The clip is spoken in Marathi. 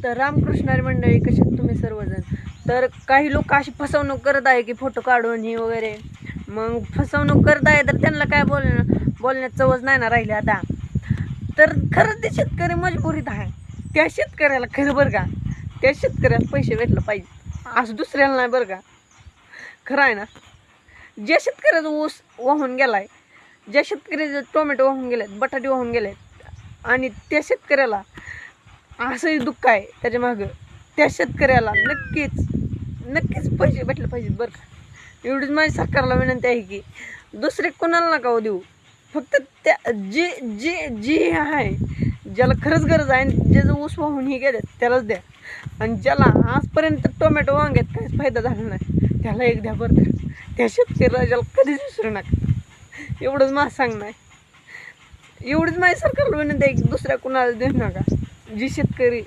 तर रामकृष्णारी मंडळी, कसे आहेत तुम्ही सर्वजण? तर काही लोक अशी फसवणूक करत आहे की फोटो काढून ही वगैरे, मग फसवणूक करत आहे तर त्यांना काय बोलण्यात चवच नाही ना राहिली आता. तर खरंच ते शेतकरी मजबुरीत आहे, त्या शेतकऱ्याला खरं बरं का, त्या शेतकऱ्याला पैसे भेटलं पाहिजे, असं दुसऱ्याला नाही बरं का. खरं आहे ना. ज्या शेतकऱ्याचा ऊस वाहून गेलाय, ज्या शेतकऱ्याचे टोमॅटो वाहून गेलेत, बटाटे वाहून गेलेत, आणि त्या शेतकऱ्याला असंही दुःख आहे त्याच्या मागं, त्या शेतकऱ्याला नक्कीच पैसे भेटले पाहिजेत बरं का. एवढीच माझी सरकारला विनंती आहे की दुसरे कोणाला नका देऊ, फक्त त्या जी आहे, ज्याला खरंच गरज आहे, ज्याचं ऊस वाहून ही गेले त्यालाच द्या. आणि ज्याला आजपर्यंत टोमॅटो वांग्यात काहीच फायदा झाला नाही त्याला एक द्या बरं का. त्या शेतकऱ्याला कधीच विसरू नका. एवढंच माझं सांगणं आहे. एवढीच माझी सरकारला विनंती आहे की दुसऱ्या कुणाला देऊ नका. जी शेतकरी